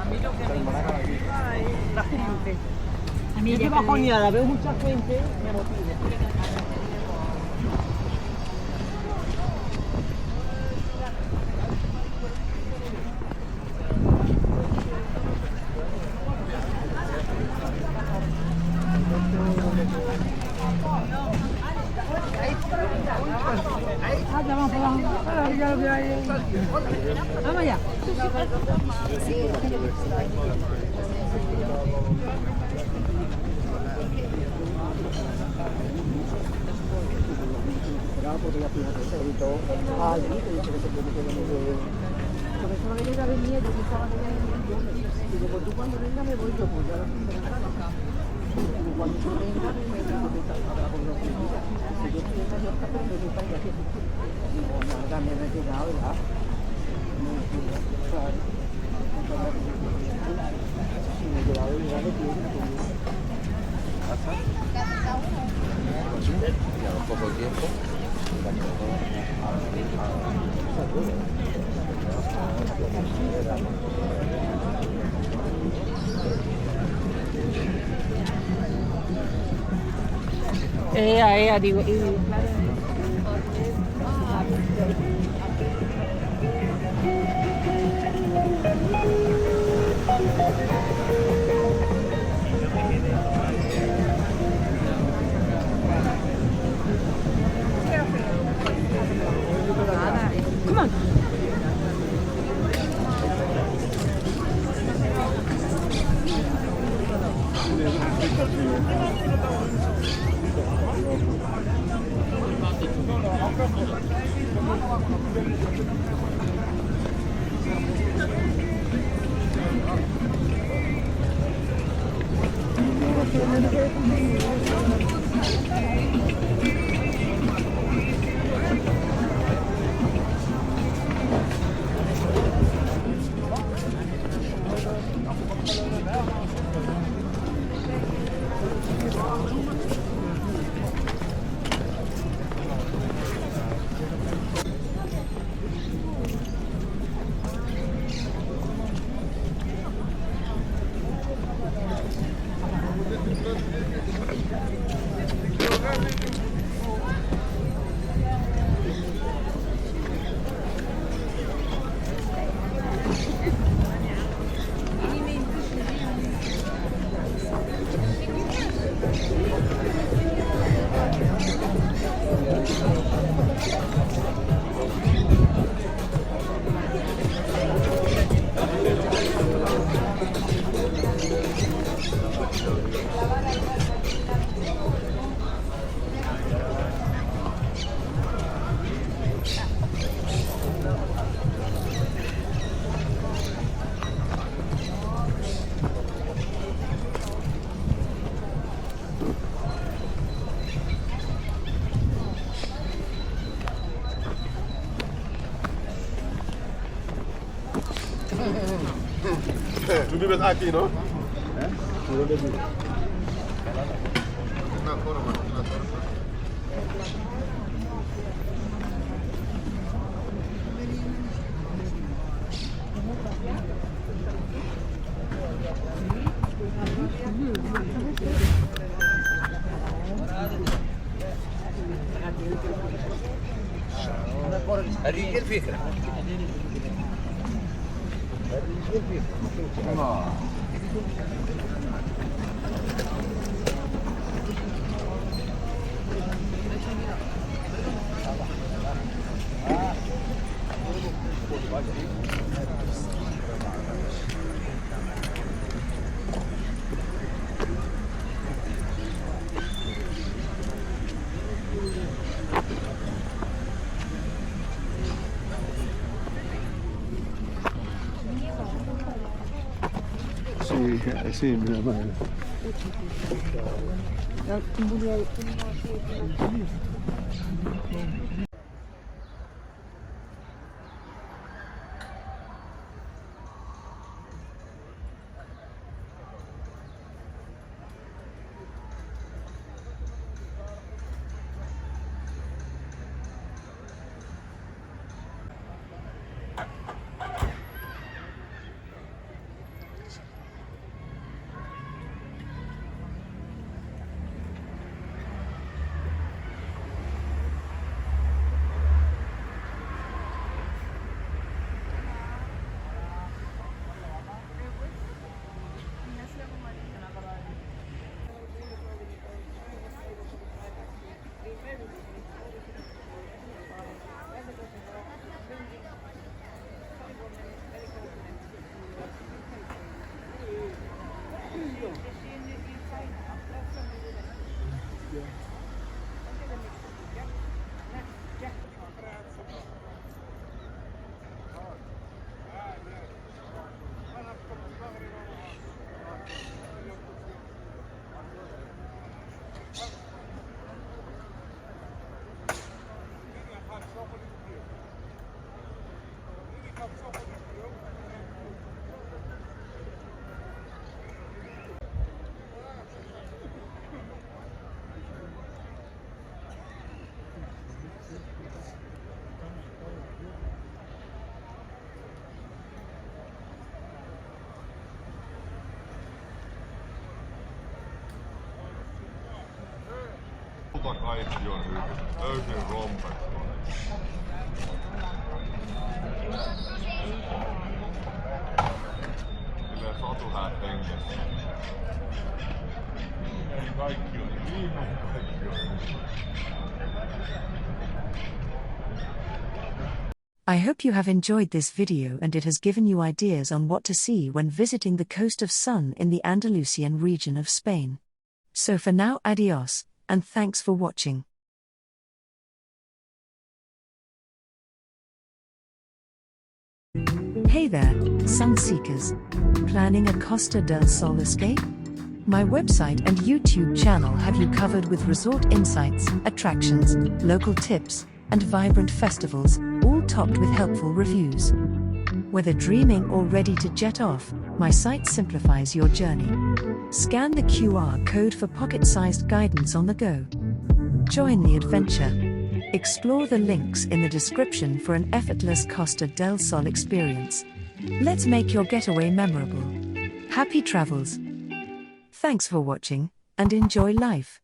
A mí lo que me inspira es la gente. A mí yo bajoneada, veo mucha gente, me motiva. Vamos allá. Porque ya fíjate, se gritó allí, que dice que se puede quedar muy bien. Por eso no venía a ver miedo, yo estaba allá en el mundo. Digo, pues tú cuando venga me voy yo, pues ya lo que digo, cuando yo venga me habrá por lo que diga. Si yo estoy en Mallorca, pero me gusta ir aquí. Digo, nada, me han llegado ya. No entiendo, claro. Si me he llevado ya de tiempo. Ya un poco de tiempo. Digo, come on. Tú vives aquí, ¿no? ¿Y dónde vives? Una forma. هذه هي الفكرة. هذه هي الفكرة. Sí, mi hermano. Tuolla kaikki on hyvin. Täysin rompet. Silleen satuhäät hengessä. Kaikki on hyvin. Kaikki on hyvin. I hope you have enjoyed this video and it has given you ideas on what to see when visiting the Coast of Sun in the Andalusian region of Spain. So for now, adios, and thanks for watching. Hey there, sun seekers. Planning a Costa del Sol escape? My website and YouTube channel have you covered with resort insights, attractions, local tips, and vibrant festivals, all topped with helpful reviews. Whether dreaming or ready to jet off, my site simplifies your journey. Scan the QR code for pocket-sized guidance on the go. Join the adventure. Explore the links in the description for an effortless Costa del Sol experience. Let's make your getaway memorable. Happy travels! Thanks for watching, and enjoy life.